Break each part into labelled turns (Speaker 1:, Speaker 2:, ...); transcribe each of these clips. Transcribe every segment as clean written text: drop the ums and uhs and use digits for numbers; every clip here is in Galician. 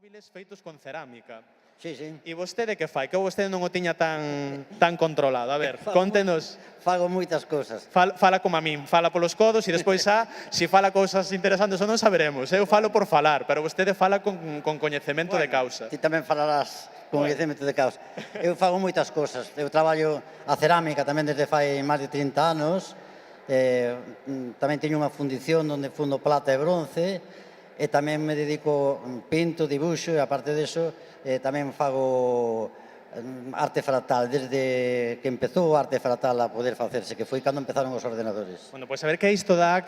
Speaker 1: móviles feitos con cerámica.
Speaker 2: Sí, sí.
Speaker 1: E vostede que fai? Que vostede non o tiña tan controlado. A ver, contenos.
Speaker 2: Fago moitas cousas.
Speaker 1: Fala como a min, fala polos codos e despois se fala cousas interesantes ou non saberemos. Eu falo por falar, pero vostede fala con coñecemento de causa.
Speaker 2: Ti tamén falarás con coñecemento de causa. Eu fago moitas cousas. Eu traballo a cerámica tamén desde fai máis de 30 anos. Tamén teño unha fundición onde fundo plata e bronce. E tamén me dedico pinto, dibuixo e aparte deso tamén fago arte fractal desde que empezou a arte fractal a poder facerse, que foi cando empezaron os ordenadores.
Speaker 1: Bueno, pois a ver que é isto da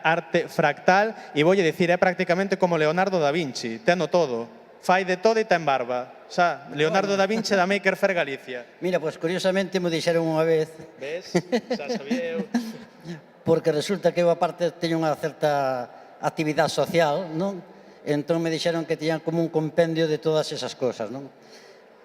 Speaker 1: arte fractal e voulle dicir, é prácticamente como Leonardo da Vinci, teno todo, fai de todo e ten barba. Xa, Leonardo da Vinci da Maker Faire Galicia.
Speaker 2: Mira, pois curiosamente me dixeron unha vez.
Speaker 1: Ves? Xa sabía eu.
Speaker 2: Porque resulta que eu aparte teño unha certa actividade social, non? Entón me dixeron que tiñan como un compendio de todas esas cosas, non?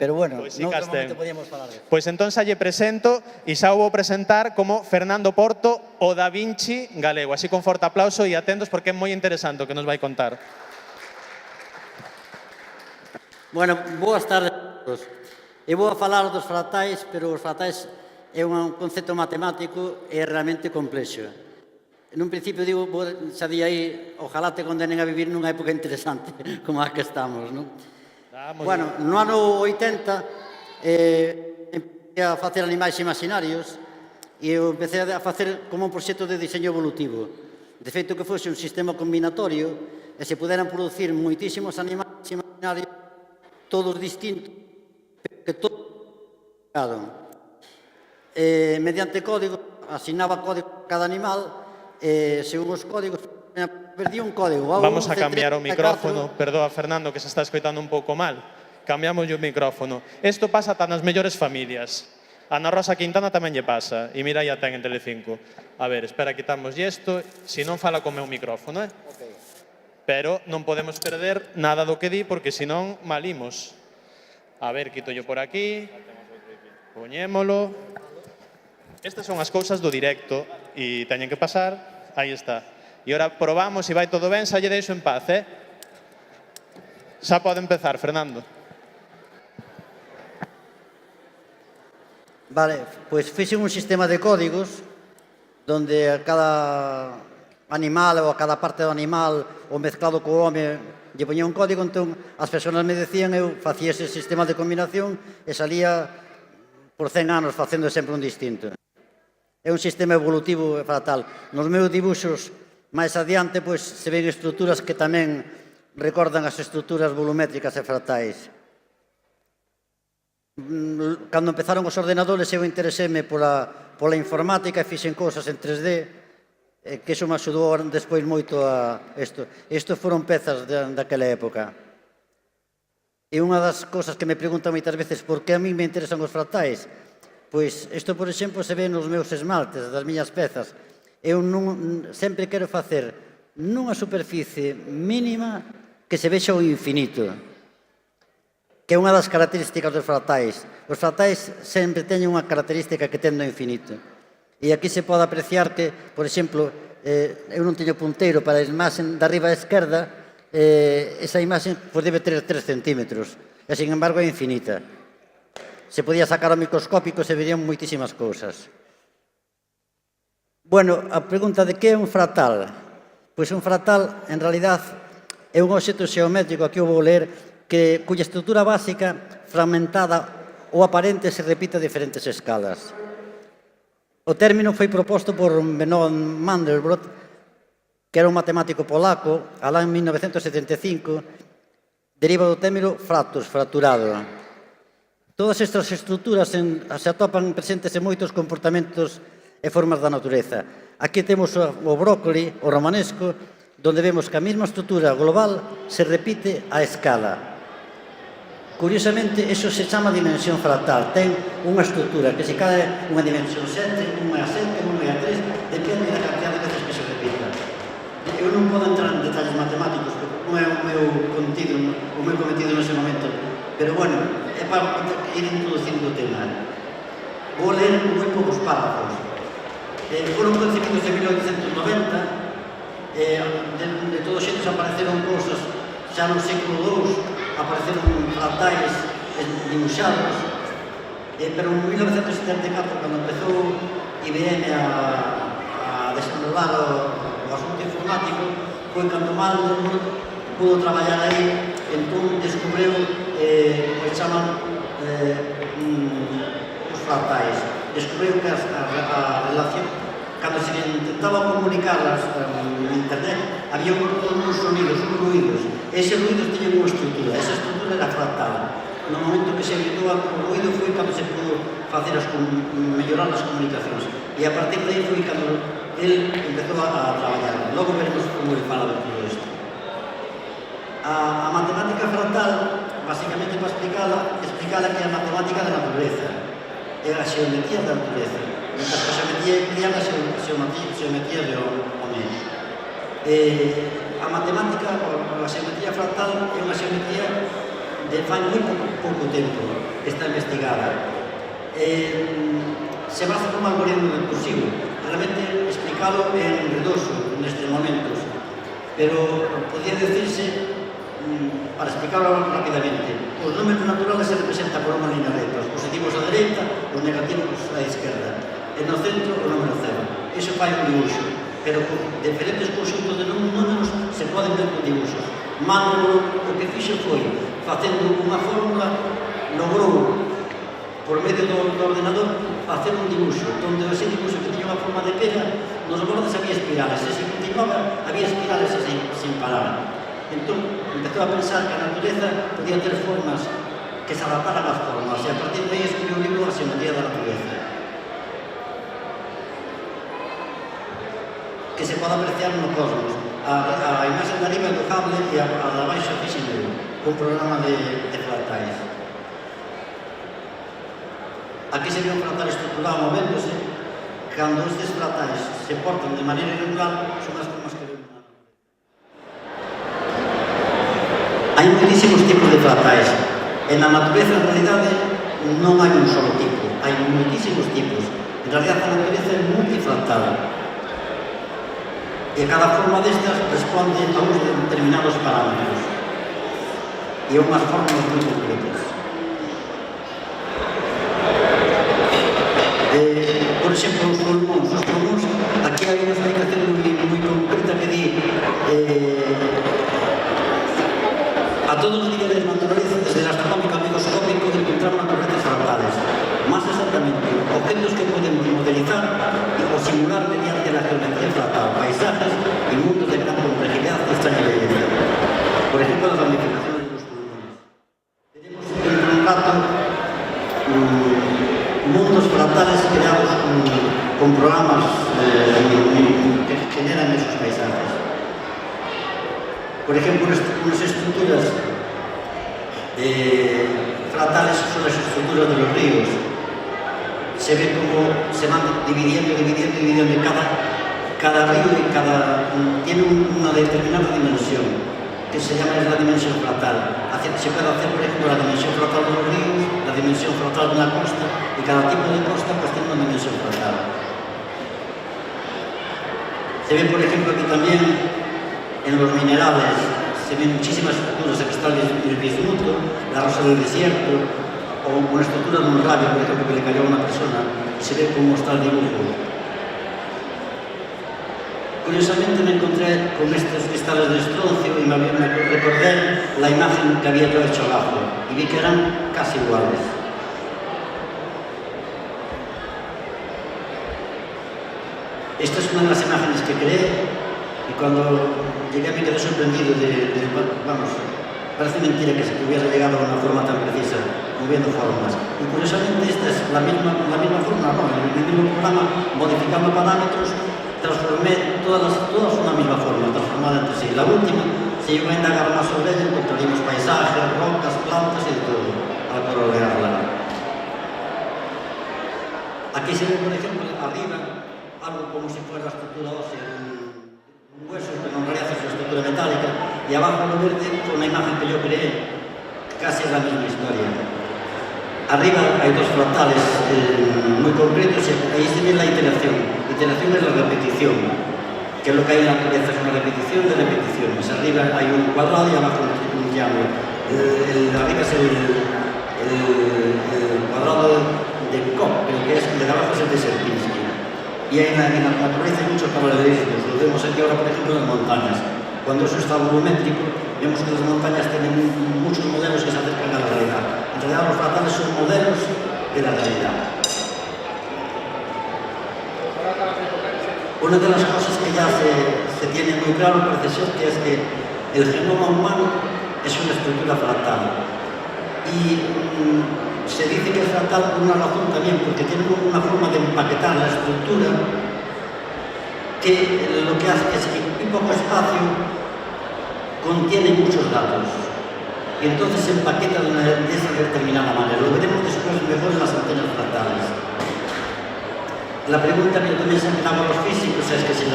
Speaker 2: Pero bueno, noutro momento podíamos falar de eso.
Speaker 1: Pois entón xa lle presento e xa o vou presentar como Fernando Porto, o Da Vinci galego. Así con forte aplauso e atentos porque é moi interesante o que nos vai contar.
Speaker 2: Bueno, boas tardes a todos. Eu vou a falar dos fractais, pero os fractais é un concepto matemático e realmente complexo. Nun principio digo, xa di aí, ojalá te condenen a vivir nunha época interesante como a que estamos, non? Bueno, no ano 80 empecé a facer animais imaginarios e eu empecé a facer como un proxecto de diseño evolutivo. De feito que fose un sistema combinatorio e se puderan producir moitísimos animais imaginarios todos distintos que todos mediante código, asignaba código a cada animal e según os códigos perdí un código.
Speaker 1: Vamos a cambiar o micrófono, perdoa Fernando que se está escoitando un pouco mal. Cambiamos o micrófono. Isto pasa ata nas mellores familias. A Ana Rosa Quintana tamén lle pasa e mira, ya ten en Telecinco. A ver, espera, quitamos isto, se non fala co meu micrófono, pero non podemos perder nada do que di porque senón malimos. A ver, quito yo por aquí, poñémolo. Estas son as cousas do directo e teñen que pasar, aí está. E ora probamos e vai todo ben, xa lle deixo en paz, Xa pode empezar, Fernando.
Speaker 2: Vale, pois fixen un sistema de códigos donde a cada animal ou a cada parte do animal ou mezclado co home lle poñía un código, entón as persoas me decían, eu facía ese sistema de combinación e salía por 100 anos facendo sempre un distinto. É un sistema evolutivo fractal. Nos meus dibuxos máis adiante pois se ven estruturas que tamén recordan as estruturas volumétricas e fractais. Cando empezaron os ordenadores eu intereséme pola informática e fixen cousas en 3D que iso me axudou despois moito a isto. Isto foron pezas daquela época. E unha das cousas que me preguntan moitas veces por que a mí me interesan os fractais, pois isto, por exemplo, se ve nos meus esmaltes, das miñas pezas. Eu sempre quero facer nunha superficie mínima que se vexa o infinito, que é unha das características dos fractais. Os fractais sempre teñen unha característica que ten no infinito. E aquí se pode apreciar que, por exemplo, eu non teño punteiro para a imaxe da arriba a esquerda, esa imaxe debe ter 3 centímetros, e, sin embargo, é infinita. Se podía sacar ao microscópico se verían moitísimas cousas. Bueno, a pregunta de que é un fractal? Pois un fractal, en realidad, é un obxecto xeométrico, aquí eu vou ler, cuya estrutura básica, fragmentada ou aparente, se repite a diferentes escalas. O término foi proposto por Benoit Mandelbrot, que era un matemático polaco, alá en 1975, deriva do término fractus, fracturado. Todas estas estruturas se atopan presentes en moitos comportamentos e formas da natureza. Aquí temos o brócoli, o romanesco, donde vemos que a mesma estrutura global se repite a escala. Curiosamente, iso se chama dimensión fractal. Ten unha estrutura que se cae unha dimensión 7, unha 7, unha 3, depende da cantidad de veces que se repita. Eu non podo entrar en detalles matemáticos, porque non é o meu cometido nese momento, pero bueno, é para ir introducindo o tema. Vou ler moi poucos párrafos. Foron concebidos en 1990, de todos xeitos apareceron cousas xa no século II, fractais dibuixados, pero en 1974, cando empezou IBM a desenrolar o asunto informático, foi cando Malcolm pudo traballar aí, entón descubriu o que chaman os fractais. Descubriu que a relación, cando se intentaba comunicarlas en internet, había uns sonidos, uns ruidos. Eses ruidos teñen unha estrutura, esa estrutura era fractal. No momento que se evitou o ruido foi cando se pudo facer mellorar as comunicacións. E a partir de aí foi cando ele empezou a traballar. Logo veremos como ele fala de todo isto. A matemática fractal, basicamente para explicarla que é a matemática da natureza, é a xeometría da natureza, mientras que a xeometría é a xeometría de home. A matemática, a xeometría fractal, é unha xeometría de fai moi pouco tempo que está investigada. Se basa como algoritmo recursivo. Realmente explicarlo é enredoso nestes momentos, pero podría decirse, para explicarlo rápidamente, os números naturales se representan por unha línea recta, os positivos á dereita, os negativos á esquerda, e no centro o número cero. Iso fai un dibuixo, pero con diferentes conxuntos de números se poden ver con dibuixos. Mandelbrot o que fixo foi, facendo unha fórmula, logrou, por medio do ordenador, facer un dibuixo, onde ese dibuixo que tiña unha forma de pera, nos bordes había espirales, e se continuaba, había espirales sin parar. Entón, empezou a pensar que a natureza podía ter formas que se adaptaran ás formas, e a partir de aí escribiu un libro A xeometría da natureza, que se pode apreciar no cosmos. A imaxe de arriba é do Hubble e a de abaixo é Fishing, un programa de fractais. Aquí se ve un fractal estruturado movéndose. Cando estes fractais se portan de maneira irregular, son as formas que vemos. Hai moitísimos tipos de fractais. En a natureza, en realidade, non hai un solo tipo. Hai moitísimos tipos. En realidade, a natureza é multifractal. E cada forma destas responde a uns determinados parámetros. E a unhas formas moi concretas. Por exemplo, os pulmóns, aquí hai unha explicación moi concreta que di a todos os niveles de naturaleza, desde el astronómico ao microscópico, encontramos naturalezas fractales. Más exactamente, objetos que podemos modelizar o simular mediante la geometría fractal, paisajes y mundos de gran complejidad y extraña belleza. Por ejemplo, la ramificación de los pulmones. Tenemos dentro de un rato mundos fractales creados con programas que generan esos paisajes. Por ejemplo, unas estructuras fractales son las estructuras de los ríos. Se ve como se van dividiendo. Cada río tiene una determinada dimensión, que se llama la dimensión fractal. Se puede hacer, por ejemplo, la dimensión fractal de los ríos, la dimensión fractal de una costa, y cada tipo de costa pues tiene una dimensión fractal. Se ve, por ejemplo, aquí también en los minerales, se ven muchísimas estructuras. Aquí está el bismuto, la rosa del desierto, o una estructura de un radio, por ejemplo, que le cayó a una persona, y se ve cómo está el dibujo. Curiosamente me encontré con estos cristales de estroncio y me recordé la imagen que había yo hecho abajo y vi que eran casi iguales. Esta es una de las imágenes que creé y cuando llegué me quedé sorprendido vamos, parece mentira que se hubiera llegado a una forma tan precisa, moviendo formas. Y curiosamente esta es la misma forma, ¿no? En el mismo programa, modificando parámetros, transformé todas una misma forma, transformada entre sí. La última, si yo voy a indagar más sobre ella, encontraríamos paisajes, rocas, plantas y de todo, al colorearla. Aquí se ve, por ejemplo, arriba, algo como si fuera la estructura ósea de un hueso, pero en realidad es una estructura metálica, y abajo lo verde fue una imagen que yo creé, casi es la misma historia. Arriba hay dos fractales muy concretos y ahí se ve la iteración. Iteración es la repetición, que es lo que hay en la naturaleza, es una repetición de repeticiones. Arriba hay un cuadrado y abajo un triángulo. arriba es el cuadrado de Koch, el que es el de abajo es el de Sierpinski. Y en la naturaleza hay muchos paralelismos. Lo vemos aquí ahora, por ejemplo, en las montañas. Cuando eso está volumétrico, vemos que las montañas tienen muchos modelos que se acercan a la realidad. En realidad, los fractales son modelos de la realidad. Una de las cosas que ya se tiene muy claro, parece ser, que es que el genoma humano es una estructura fractal. Y se dice que es fractal por una razón también, porque tiene una forma de empaquetar la estructura que lo que hace es que en poco espacio contiene muchos datos. Y entonces se empaqueta de esa determinada manera. Lo veremos después mejor en las antenas fractales. La pregunta que también se han a los físicos es que si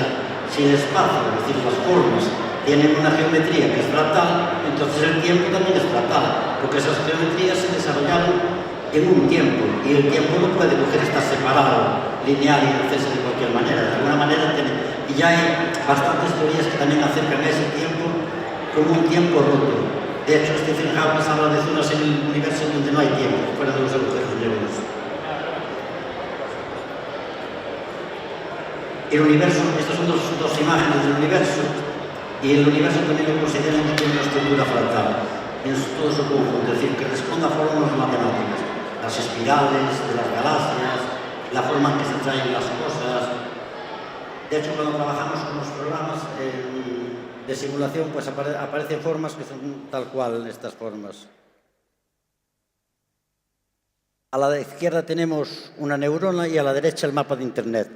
Speaker 2: el espacio, es decir, las formas, tienen una geometría que es fractal, entonces el tiempo también es fractal, porque esas geometrías se desarrollaron en un tiempo, y el tiempo no puede coger estar separado, lineal y hacerse de cualquier manera. De alguna manera y ya hay bastantes teorías que también acercan a ese tiempo como un tiempo roto. De hecho, Stephen Hawking habla de zonas en el universo donde no hay tiempo, fuera de los agujeros negros. El universo, estas son dos imágenes del universo, y el universo también lo consideran que tiene una estructura fractal en todo su conjunto, es decir, que responde a fórmulas matemáticas, las espirales de las galaxias, la forma en que se traen las cosas. De hecho, cuando trabajamos con los programas de simulación, pues aparecen formas que son tal cual estas formas. A la izquierda tenemos una neurona y a la derecha el mapa de Internet.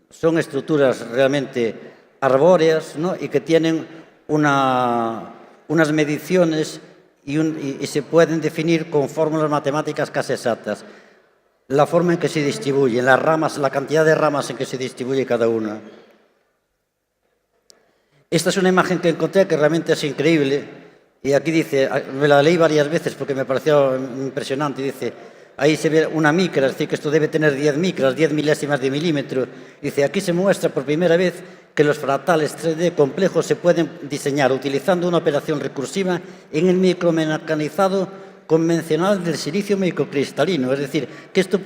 Speaker 2: Son estructuras realmente arbóreas, ¿no? Y que tienen unas mediciones y se pueden definir con fórmulas matemáticas casi exactas. La forma en que se distribuyen, las ramas, la cantidad de ramas en que se distribuye cada una. Esta es una imagen que encontré que realmente es increíble. Y aquí dice, me la leí varias veces porque me pareció impresionante, y dice, ahí se ve una micra, es decir, que esto debe tener 10 micras, 10 milésimas de milímetro. Dice, aquí se muestra por primera vez que los fractales 3D complejos se pueden diseñar utilizando una operación recursiva en el micromecanizado convencional del silicio microcristalino. Es decir, que esto,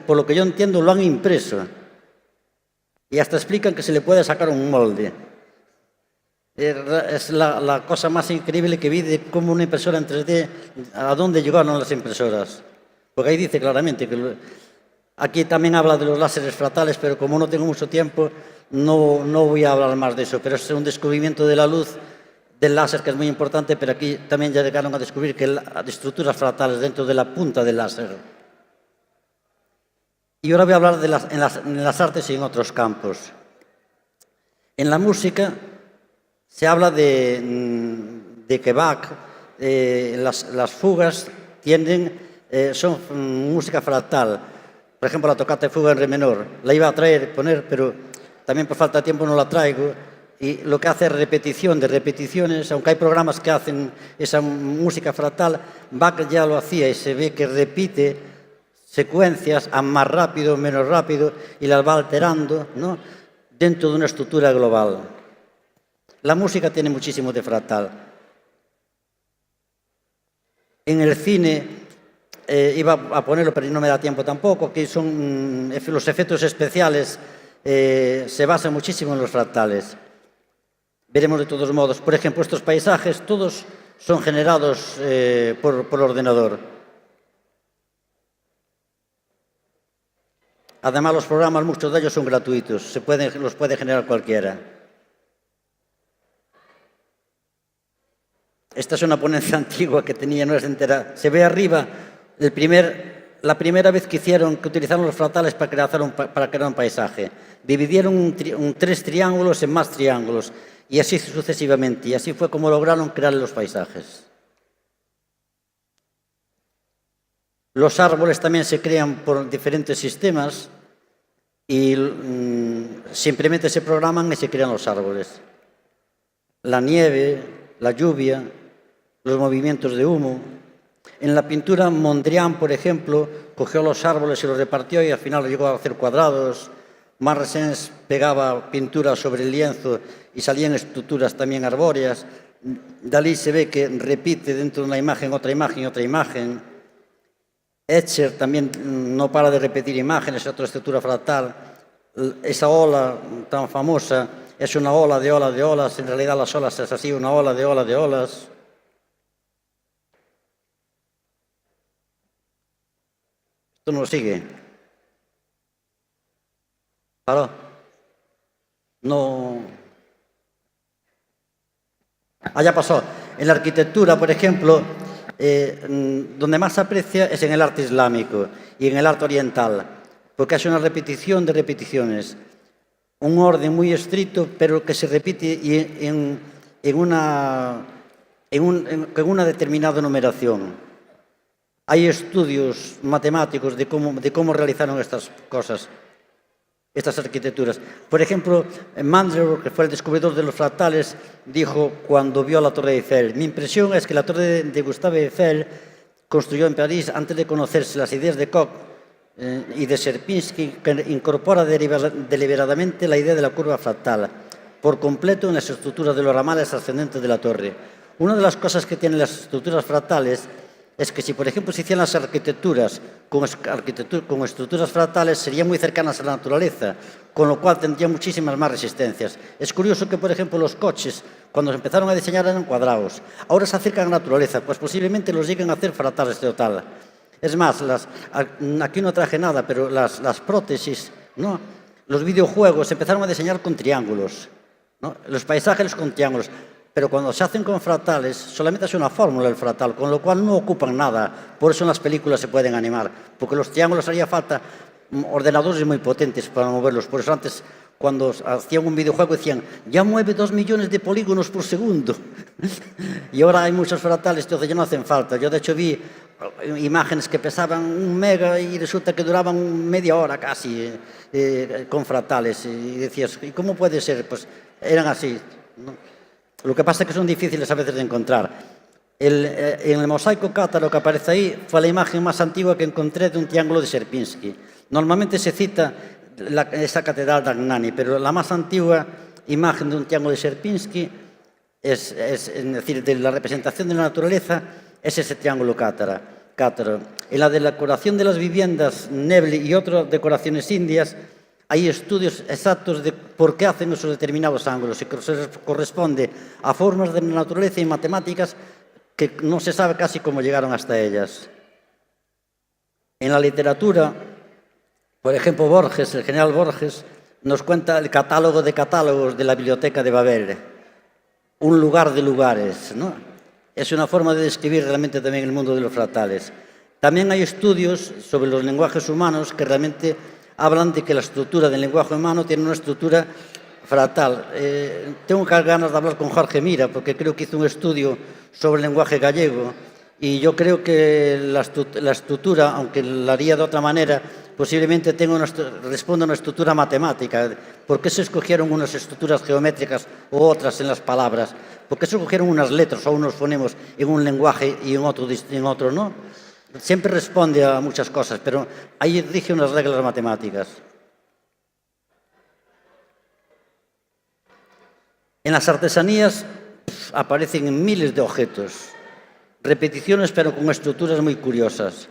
Speaker 2: por lo que yo entiendo, lo han impreso. Y hasta explican que se le puede sacar un molde. Es la cosa más increíble que vi de cómo una impresora en 3D, a dónde llegaron las impresoras. Porque ahí dice claramente que aquí también habla de los láseres fractales, pero como no tengo mucho tiempo, no voy a hablar más de eso. Pero es un descubrimiento de la luz del láser que es muy importante, pero aquí también ya llegaron a descubrir que hay estructuras fractales dentro de la punta del láser. Y ahora voy a hablar en las artes y en otros campos. En la música se habla de que Bach, las fugas son música fractal. Por ejemplo, la tocata de fuga en re menor. La iba a poner, pero también por falta de tiempo no la traigo. Y lo que hace es repetición de repeticiones, aunque hay programas que hacen esa música fractal, Bach ya lo hacía y se ve que repite secuencias a más rápido, menos rápido, y las va alterando, ¿no?, dentro de una estructura global. La música tiene muchísimo de fractal. En el cine, iba a ponerlo, pero no me da tiempo tampoco, que son los efectos especiales, se basan muchísimo en los fractales. Veremos de todos modos. Por ejemplo, estos paisajes, todos son generados por ordenador. Además, los programas, muchos de ellos son gratuitos, los puede generar cualquiera. Esta es una ponencia antigua que tenía, no es entera. Se ve arriba la primera vez que utilizaron los fractales para crear un paisaje. Dividieron 3 triángulos en más triángulos y así sucesivamente. Y así fue como lograron crear los paisajes. Los árboles también se crean por diferentes sistemas y simplemente se programan y se crean los árboles. La nieve, la lluvia, los movimientos de humo. En la pintura, Mondrian, por ejemplo, cogió los árboles y los repartió y al final llegó a hacer cuadrados. Marresens pegaba pintura sobre el lienzo y salían estructuras también arbóreas. Dalí se ve que repite dentro de una imagen, otra imagen y otra imagen. Escher también no para de repetir imágenes, otra estructura fractal. Esa ola tan famosa es una ola de olas, en realidad las olas es así, una ola de olas. Esto no sigue. ¿Paró? No. Ya pasó. En la arquitectura, por ejemplo, donde más se aprecia es en el arte islámico y en el arte oriental, porque es una repetición de repeticiones, un orden muy estricto, pero que se repite en una determinada numeración. Hay estudios matemáticos de cómo realizaron estas cosas, estas arquitecturas. Por ejemplo, Mandel, que fue el descubridor de los fractales, dijo cuando vio la Torre Eiffel: mi impresión es que la Torre de Gustave Eiffel construyó en París antes de conocerse las ideas de Koch y de Sierpinski, que incorpora deliberadamente la idea de la curva fractal por completo en las estructuras de los ramales ascendentes de la torre. Una de las cosas que tienen las estructuras fractales es que si, por ejemplo, se hicieran las arquitecturas con estructuras fractales, serían muy cercanas a la naturaleza, con lo cual tendrían muchísimas más resistencias. Es curioso que, por ejemplo, los coches, cuando se empezaron a diseñar, eran cuadrados. Ahora se acercan a la naturaleza, pues posiblemente los lleguen a hacer fractales total. Es más, aquí no traje nada, pero las prótesis, ¿no? Los videojuegos se empezaron a diseñar con triángulos, ¿no? Los paisajes con triángulos. Pero cuando se hacen con fractales, solamente es una fórmula el fractal, con lo cual no ocupan nada. Por eso en las películas se pueden animar, porque los triángulos haría falta ordenadores muy potentes para moverlos. Por eso antes, cuando hacían un videojuego, decían, ya mueve 2 millones de polígonos por segundo. Y ahora hay muchos fractales, entonces ya no hacen falta. Yo, de hecho, vi imágenes que pesaban 1 mega y resulta que duraban media hora casi con fractales. Y decías, ¿y cómo puede ser? Pues eran así, ¿no? Lo que pasa es que son difíciles a veces de encontrar. En el mosaico cátaro que aparece ahí fue la imagen más antigua que encontré de un triángulo de Sierpinski. Normalmente se cita esa catedral de Agnani, pero la más antigua imagen de un triángulo de Sierpinski es decir, de la representación de la naturaleza, es ese triángulo cátaro. En la decoración de las viviendas Nebli y otras decoraciones indias, hay estudios exactos de por qué hacen esos determinados ángulos y que se corresponde a formas de la naturaleza y matemáticas que no se sabe casi cómo llegaron hasta ellas. En la literatura, por ejemplo, Borges, el general Borges, nos cuenta el catálogo de catálogos de la biblioteca de Babel, un lugar de lugares, ¿no? Es una forma de describir realmente también el mundo de los fractales. También hay estudios sobre los lenguajes humanos que realmente hablan de que la estructura del lenguaje humano tiene una estructura fractal. Tengo ganas de hablar con Jorge Mira, porque creo que hizo un estudio sobre el lenguaje gallego, y yo creo que la estructura, aunque la haría de otra manera, posiblemente responda a una estructura matemática. ¿Por qué se escogieron unas estructuras geométricas u otras en las palabras? ¿Por qué se escogieron unas letras o unos fonemos en un lenguaje y en otro no? Siempre responde a muchas cosas, pero ahí rige unas reglas matemáticas. En las artesanías aparecen miles de objetos, repeticiones pero con estructuras muy curiosas.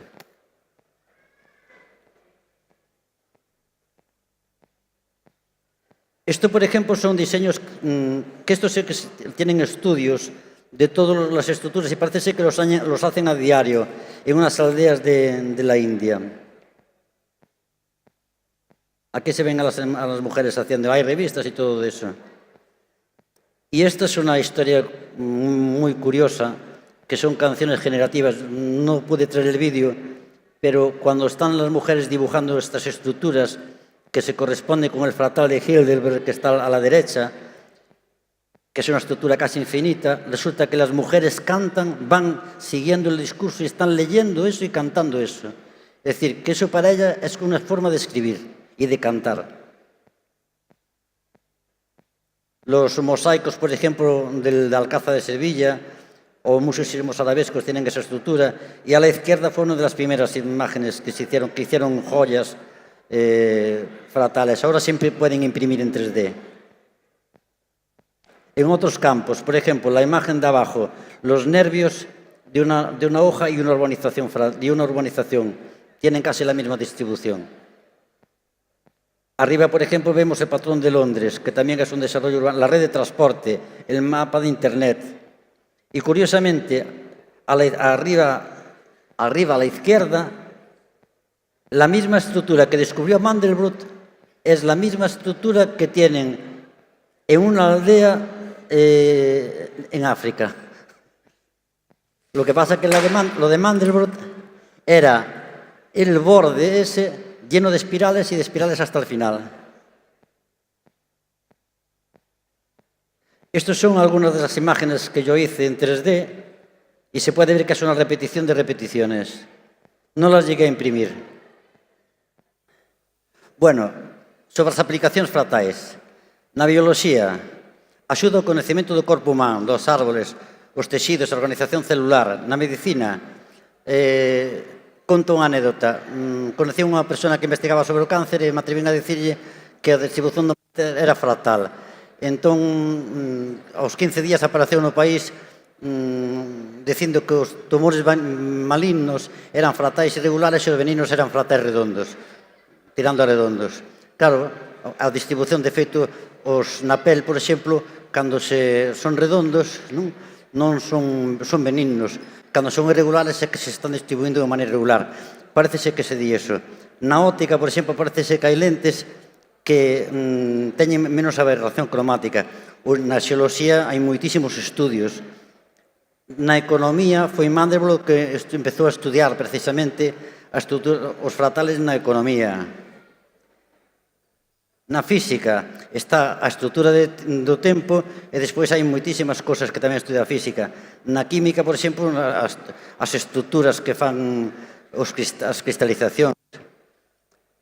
Speaker 2: Esto, por ejemplo, son diseños que estos sí que tienen estudios de todas las estructuras y parece ser que los hacen a diario en unas aldeas de la India. Aquí se ven a las mujeres haciendo, hay revistas y todo eso. Y esta es una historia muy curiosa, que son canciones generativas. No pude traer el vídeo, pero cuando están las mujeres dibujando estas estructuras, que se corresponde con el fractal de Hildebrand, que está a la derecha, que es una estructura casi infinita, resulta que las mujeres cantan, van siguiendo el discurso y están leyendo eso y cantando eso. Es decir, que eso para ella es una forma de escribir y de cantar. Los mosaicos, por ejemplo, del Alcázar de Sevilla, o muchos sismos arabescos tienen esa estructura, y a la izquierda fue una de las primeras imágenes que hicieron joyas fractales. Ahora siempre pueden imprimir en 3D. En otros campos, por ejemplo, la imagen de abajo, los nervios de una hoja y una urbanización tienen casi la misma distribución. Arriba, por ejemplo, vemos el patrón de Londres, que también es un desarrollo urbano, la red de transporte, el mapa de Internet. Y curiosamente, arriba a la izquierda, la misma estructura que descubrió Mandelbrot es la misma estructura que tienen en una aldea en África. Lo que pasa es que lo de Mandelbrot era el borde ese lleno de espirales y de espirales hasta el final. Estas son algunas de las imágenes que yo hice en 3D y se puede ver que es una repetición de repeticiones. No las llegué a imprimir. Bueno, sobre as aplicacións fractais. Na bioloxía, axuda ao coñecemento do corpo humano, dos árboles, os texidos, a organización celular. Na medicina, conto unha anécdota. Conocí unha persona que investigaba sobre o cáncer e me atrevín a dicirlle que a distribución do cáncer era fractal. Entón, aos 15 días apareceu no país dicindo que os tumores malignos eran fractais irregulares e os benignos eran fractais redondos, tirando a redondos. Claro, a distribución, de feito, os na pel, por exemplo, cando son redondos, non son benignos. Cando son irregulares é que se están distribuindo de maneira irregular. Parecese que se di eso. Na óptica, por exemplo, parecese que hai lentes que teñen menos aberración cromática. Na xeoloxía hai moitísimos estudios. Na economía foi Mandelbrot que empezou a estudiar precisamente os fractales na economía. Na física está a estrutura do tempo e despois hai moitísimas cosas que tamén estudia a física. Na química, por exemplo, as estruturas que fan as cristalizacións.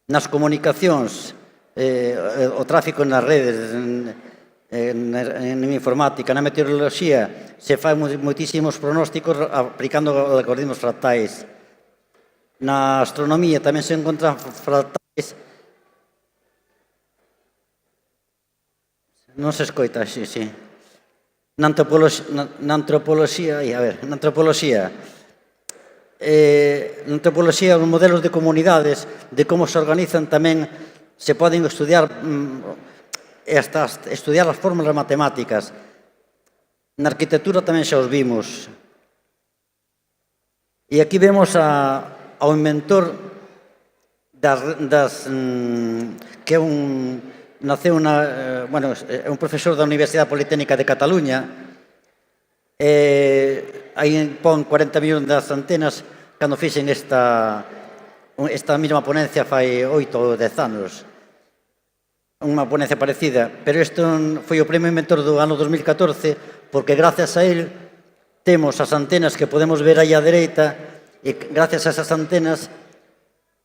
Speaker 2: Nas comunicacións, o tráfico nas redes, en informática, na meteoroloxía, se fan moitísimos pronósticos aplicando algoritmos fractais. Na astronomía tamén se encontran fractais. Non se escoita, sí. Na antropoloxía, os modelos de comunidades, de como se organizan tamén, se poden estudiar e hasta estudiar as fórmulas matemáticas. Na arquitectura tamén xa os vimos. E aquí vemos ao inventor que é naceu é un profesor da Universidade Politécnica de Cataluña, aí pon 40 millóns das antenas cando fixen esta mesma ponencia fai 8 ou 10 anos. Unha ponencia parecida, pero isto foi o premio inventor do ano 2014 porque gracias a él temos as antenas que podemos ver aí á dereita e gracias a esas antenas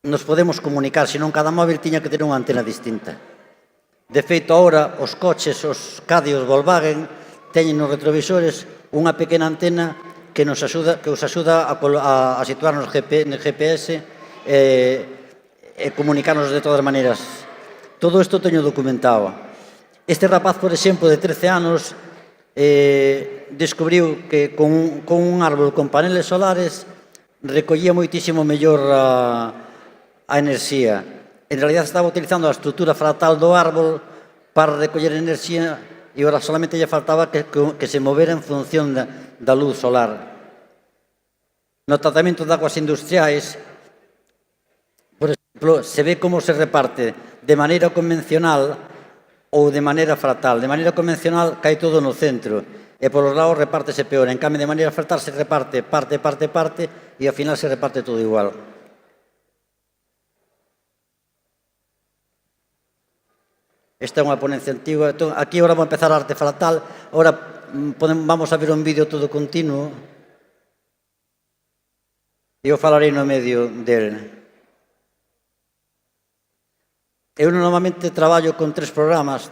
Speaker 2: nos podemos comunicar, senón cada móvil tiña que ter unha antena distinta. De feito, agora, os coches, os Caddy, os Volkswagen, teñen nos retrovisores unha pequena antena que os axuda a situarnos no GPS e comunicarnos de todas maneiras. Todo isto teño documentado. Este rapaz, por exemplo, de 13 anos, descubriu que con un árbol con paneles solares recollía moitísimo mellor a enerxía. En realidad estaba utilizando a estrutura fractal do árbol para recoller enerxía e agora solamente lle faltaba que se movera en función da luz solar. No tratamento de aguas industriais, por exemplo, se ve como se reparte de maneira convencional ou de maneira fractal. De maneira convencional cae todo no centro e polos lados repártese peor. En cambio, de maneira fractal se reparte parte e ao final se reparte todo igual. Esta é unha ponencia antigua. Aquí agora vou empezar a arte fractal. Agora vamos a ver un vídeo todo continuo. E eu falarei no medio del. Eu normalmente traballei con 3 programas,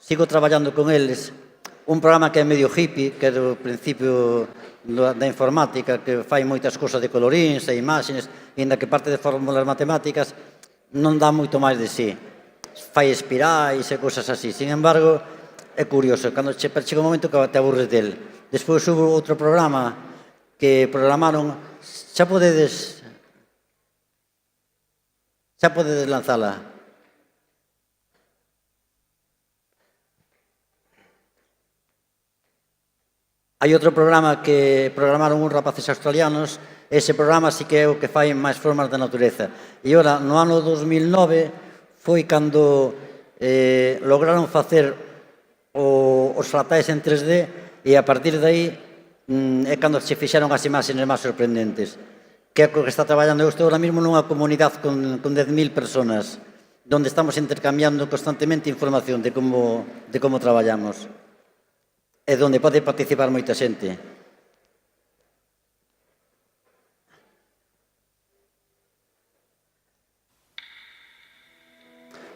Speaker 2: sigo traballando con eles. Un programa que é medio hippie, que é do principio da informática, que fai moitas cosas de coloríns e imaxes, e ainda que parte de fórmulas matemáticas, non dá moito máis de sí. Fai espirais e cosas así. Sin embargo, é curioso, cando chega un momento que te aburres del. Despois hubo outro programa que programaron, xa podedes lanzala. Hai outro programa que programaron uns rapaces australianos, ese programa sí que é o que fai máis formas da natureza. E ora, no ano 2009, foi cando lograron facer os fratais en 3D e a partir de aí é cando se fixeron as imaxes máis sorprendentes. Que é o que está traballando. Eu estou ahora mesmo nunha comunidade con 10.000 personas, onde estamos intercambiando constantemente información de como traballamos. E onde pode participar moita xente.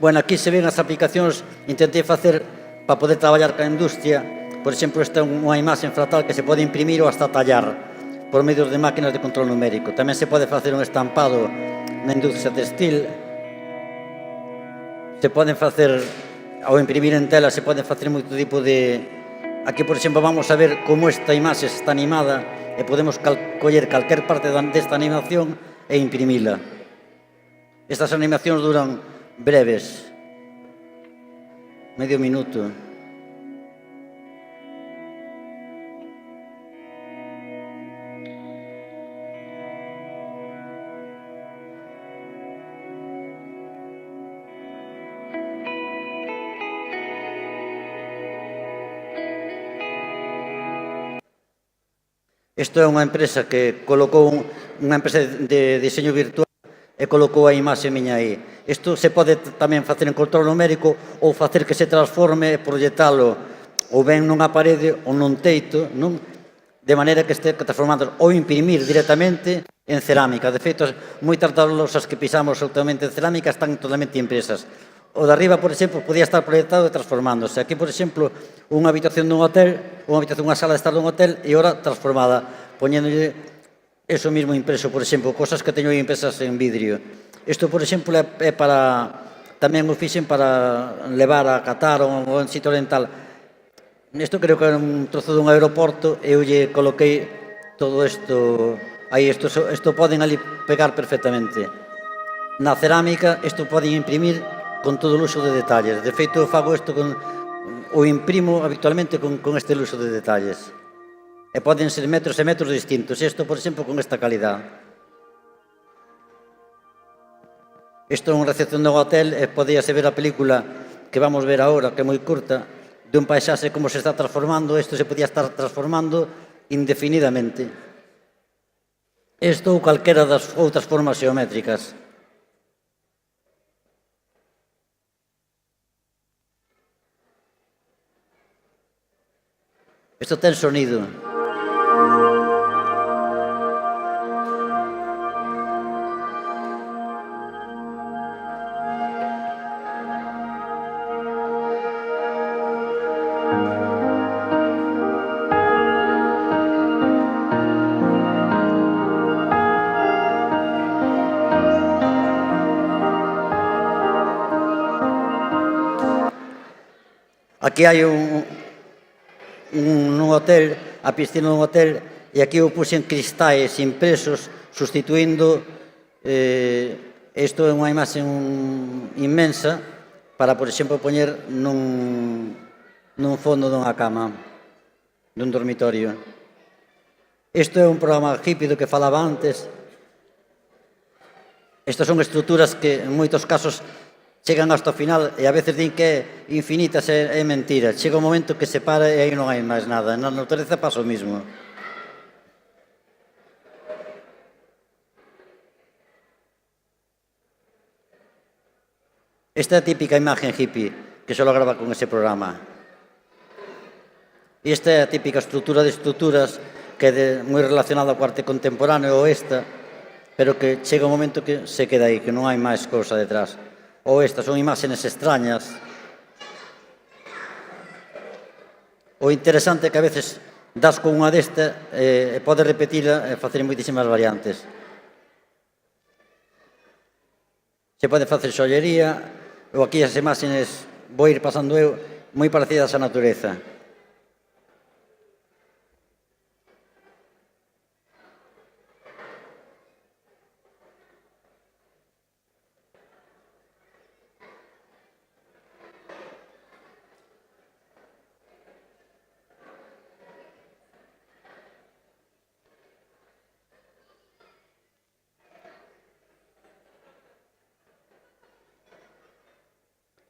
Speaker 2: Bueno, aquí se ven as aplicacións, intentei facer para poder traballar ca industria. Por exemplo, esta é unha imaxe fratal que se pode imprimir ou hasta tallar por medios de máquinas de control numérico. Tamén se pode facer un estampado na industria textil. Se poden facer, ao imprimir en tela, se poden facer moito tipo de... Aquí, por exemplo, vamos a ver como esta imaxe está animada e podemos coller calquer parte desta animación e imprimila. Estas animacións duran breves, medio minuto. Isto é unha empresa que colocou unha empresa de diseño virtual e colocou a imaxe miña aí. Isto se pode tamén facer en control numérico ou facer que se transforme e proyectalo ou ben nunha parede ou nun teito, de maneira que este transformando ou imprimir directamente en cerámica. De feito, moitas das lousas que pisamos absolutamente en cerámica están totalmente impresas. O de arriba, por exemplo, podía estar proyectado e transformándose. Aquí, por exemplo, unha habitación dun hotel, unha sala de estar dun hotel e ora transformada, poñéndolle eso mismo impreso, por exemplo, cosas que teño impresas en vidrio. Isto, por exemplo, é para... Tamén o fixen para levar a Qatar ou en sitio oriental. Isto creo que era un trozo dun aeroporto e eu lle coloquei todo isto... Aí, isto poden ali pegar perfectamente. Na cerámica, isto poden imprimir con todo o uso de detalles. De feito, eu fago isto o imprimo habitualmente con este uso de detalles. E poden ser metros e metros distintos. Isto, por exemplo, con esta calidad. Isto é unha recepción dun hotel e podíase ver a película que vamos ver agora, que é moi curta, de un paisaxe como se está transformando. Isto se podía estar transformando indefinidamente. Isto ou calquera das outras formas xeométricas. Isto ten sonido. Aquí hai un hotel, a piscina dun hotel, e aquí eu puxen cristais impresos, sustituindo, isto é unha imaxe inmensa, para, por exemplo, poñer nun fondo dunha cama, dun dormitorio. Isto é un programa hippie do que falaba antes. Estas son estruturas que, en moitos casos, chegan hasta o final e a veces din que é infinitas e é mentira. Chega un momento que se para e aí non hai máis nada. Na natureza pasa o mismo. Esta é a típica imagen hippie que se grava con ese programa. E esta é a típica estrutura de estruturas que é moi relacionada co arte contemporáneo ou esta, pero que chega un momento que se queda aí, que non hai máis cousa detrás. Ou estas son imaxes extrañas. O interesante é que a veces das con unha desta e podes repetila e facer moitísimas variantes. Se pode facer xollería, ou aquí as imaxes vou ir pasando eu, moi parecidas á natureza.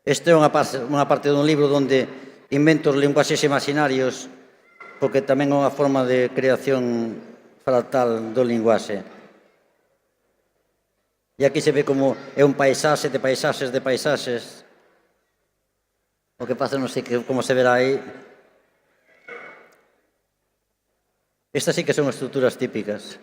Speaker 2: Este é unha parte dun libro onde invento os linguaxes imaginarios, porque tamén é unha forma de creación fractal do linguaxe. E aquí se ve como é un paisaxe de paisaxes de paisaxes. O que pasa non sei como se verá aí. Estas sí que son estruturas típicas.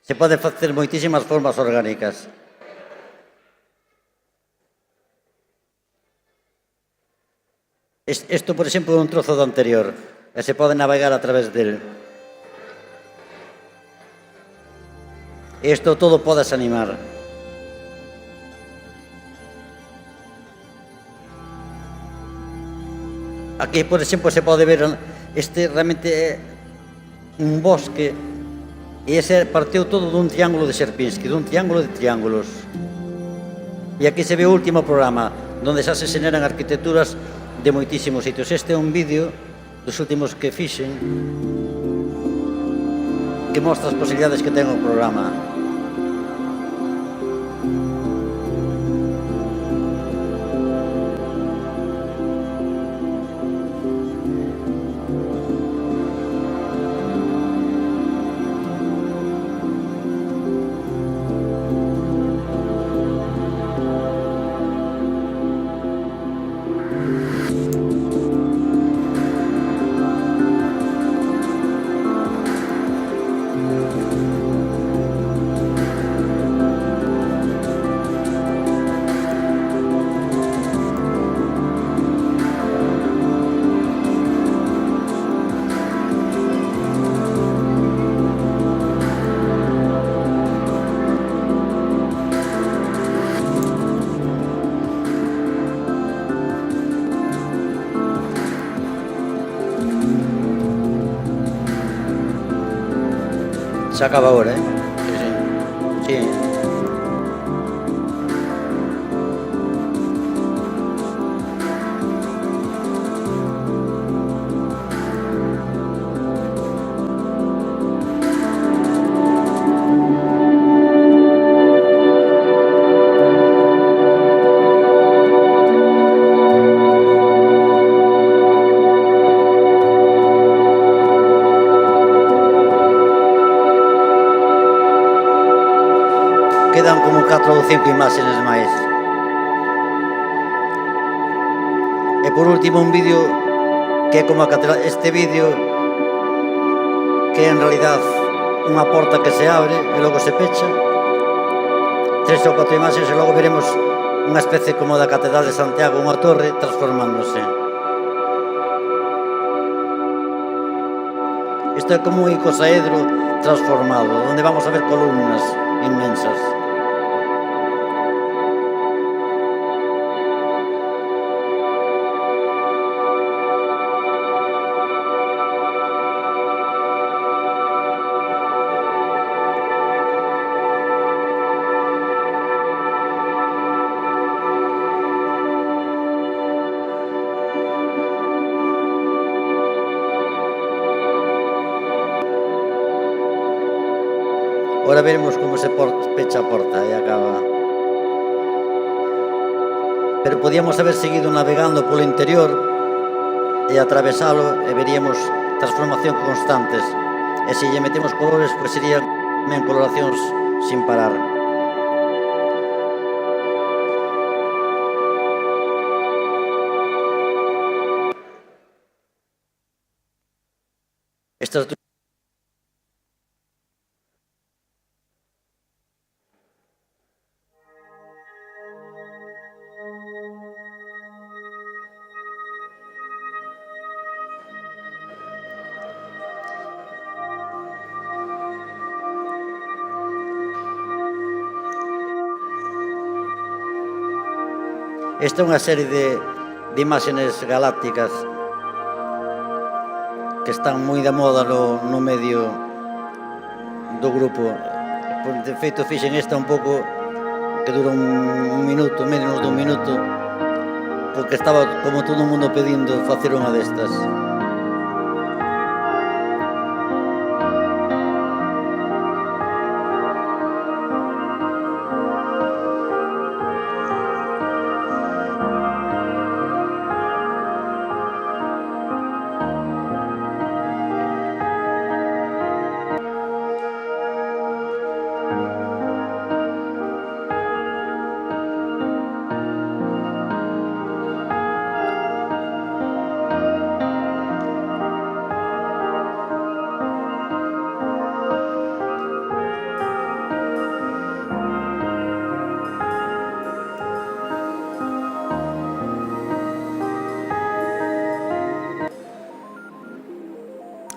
Speaker 2: Se pode facer moitísimas formas orgánicas. Isto, por exemplo, é un trozo do anterior, e se pode navegar a través del. E isto todo podes animar. Aquí, por exemplo, se pode ver, este realmente é un bosque, e ese partiu todo dun triángulo de Sierpinski, dun triángulo de triángulos. E aquí se ve o último programa, onde xa se xeneran arquitecturas de moitísimos sitios. Este é un vídeo dos últimos que fixen que mostra as posibilidades que ten o programa. Se acaba ahora, Sí. Quedan como 4 ou 5 imágenes máis. E por último un vídeo que é como a catedral. Este vídeo que é en realidad unha porta que se abre e logo se pecha. 3 ou 4 imaxes e logo veremos unha especie como da catedral de Santiago, unha torre transformándose. Isto é como un icosaedro transformado, onde vamos a ver columnas inmensas. Ahora veremos como se pecha a porta e acaba. Pero podíamos haber seguido navegando polo interior e atravesalo e veríamos transformación constantes. E se lle metemos colores, pois serían tamén coloracións sin parar. Estas Esta é unha serie de imágenes galácticas que están moi de moda no medio do grupo. De feito, fixen esta un pouco que dura un minuto, menos dun minuto, porque estaba como todo o mundo pedindo facer unha destas.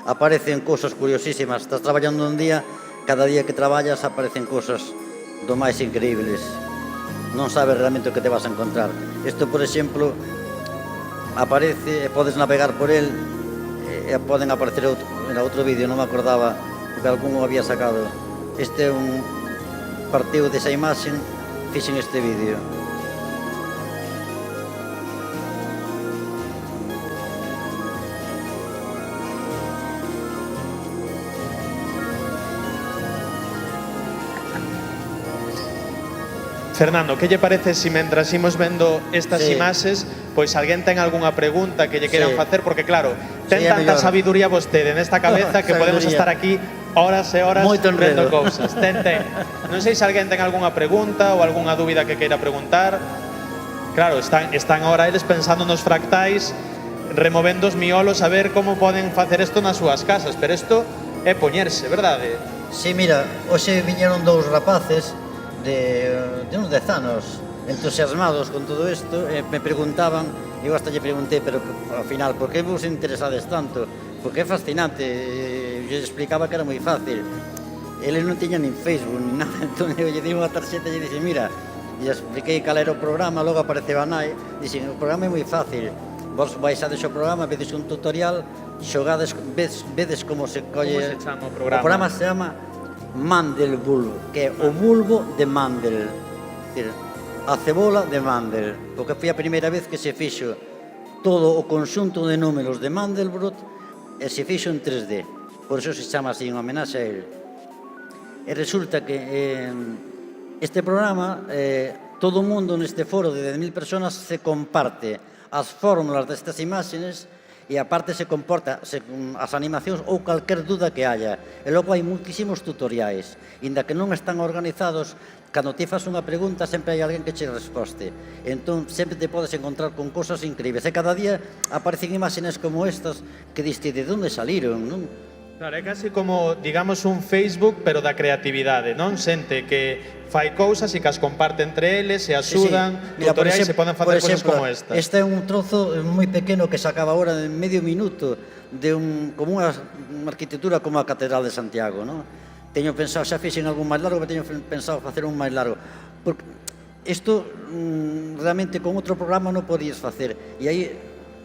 Speaker 2: Aparecen cousas curiosísimas. Estás traballando un día, cada día que traballas aparecen cousas do máis increíbles. Non sabes realmente o que te vas a encontrar. Isto, por exemplo, aparece, podes navegar por el, e poden aparecer outro vídeo, non me acordaba, porque algún o había sacado. Este é un partido desa imaxe, fixen este vídeo.
Speaker 1: Fernando, que lle parece se mentras imos vendo estas
Speaker 2: Sí.
Speaker 1: imaxes, pois alguén ten algunha pregunta que lle queiran
Speaker 2: Sí.
Speaker 1: facer, porque claro, ten
Speaker 2: Sí, é
Speaker 1: tanta
Speaker 2: mellor.
Speaker 1: sabiduría vostede nesta cabeza que podemos
Speaker 2: Sabiduría.
Speaker 1: estar aquí horas e horas
Speaker 2: Moito
Speaker 1: vendo
Speaker 2: enredo.
Speaker 1: cousas. Ten. Non sei se alguén ten algunha pregunta ou algunha dúbida que queira preguntar. Claro, están ahora eles pensando nos fractais, removendo os miolos a ver como poden facer isto nas súas casas, pero isto é poñerse, verdade?
Speaker 2: Sí, mira, hoxe viñeron dous rapaces de uns 10 anos entusiasmados con todo isto e me preguntaban, eu hasta lle preguntei, pero ao final, por que vos interesades tanto? Porque é fascinante, eu lle explicaba que era moi fácil. Eles non tiñan nin Facebook, nin nada, entón eu lle di unha tarxeta e lle dixen, mira, lle expliquei cal era o programa, logo apareceu a nai, dixen, o programa é moi fácil, vos baixades o programa, vedes un tutorial, xogades, vedes como se colle...
Speaker 1: Como se chama o programa?
Speaker 2: O programa se chama Mandelbulb, que é o bulbo de Mandel, é dicir, a cebola de Mandel, porque foi a primeira vez que se fixo todo o conxunto de números de Mandelbrot e se fixo en 3D, por iso se chama así en homenaxe a él. E resulta que este programa, todo o mundo neste foro de 10.000 personas se comparte as fórmulas destas imágenes e aparte se comporta as animacións ou calquer duda que haya. E logo hai muitísimos tutoriais. Inda que non están organizados, cando ti fas unha pregunta sempre hai alguén que che resposte. Entón sempre te podes encontrar con cosas increíbles. E cada día aparecen imágenes como estas que diste de onde saliron, non?
Speaker 1: Claro, é casi como, digamos, un Facebook, pero da creatividade, non? Xente que fai cousas e que as comparte entre eles, se axudan,
Speaker 2: Mira,
Speaker 1: tutoriais e poden facer cousas como esta.
Speaker 2: Este é un trozo moi pequeno que sacaba agora de medio minuto de como unha arquitectura como a Catedral de Santiago, non? Teño pensado, xa fixen algún máis largo, pero teño pensado facer un máis largo. Porque isto realmente con outro programa non podías facer. E aí,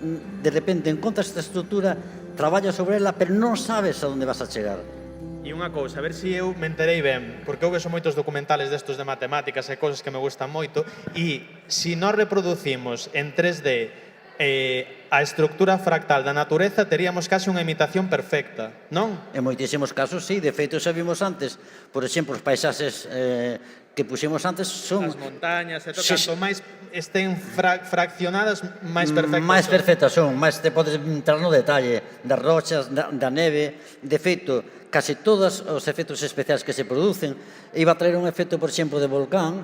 Speaker 2: de repente, encontras esta estrutura, traballas sobre ela, pero non sabes a onde vas a chegar.
Speaker 1: E unha cousa, a ver se eu me enterei ben, porque eu vexo moitos documentales destos de matemáticas e cousas que me gustan moito, e se nós reproducimos en 3D a estructura fractal da natureza, teríamos case unha imitación perfecta, non?
Speaker 2: En moitísimos casos, sí. De feito, xa vimos antes, por exemplo, os paisaxes que puxemos antes son...
Speaker 1: As montañas, e
Speaker 2: Sí,
Speaker 1: canto máis estén fraccionadas, máis perfectas
Speaker 2: máis
Speaker 1: son.
Speaker 2: perfectas son, máis te podes entrar no detalle das rochas, da neve. De feito, case todos os efectos especiais que se producen, iba a traer un efecto, por exemplo, de volcán,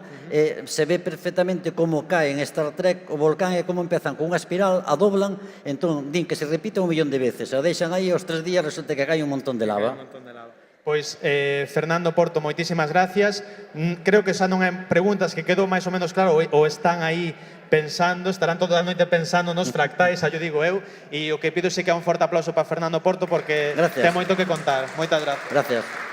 Speaker 2: se ve perfectamente como cae en Star Trek o volcán e como empezan con unha espiral, a doblan, entón din que se repite 1 millón de veces, o deixan aí aos 3 días resulta que cae un montón de lava.
Speaker 1: Pois, Fernando Porto, moitísimas gracias. Creo que xa non é preguntas que quedou máis ou menos claro ou están aí pensando, estarán toda a noite pensando nos fractais, xa yo digo eu, e o que pido é que un forte aplauso para Fernando Porto porque ten moito que contar. Moitas gracias.
Speaker 2: Gracias.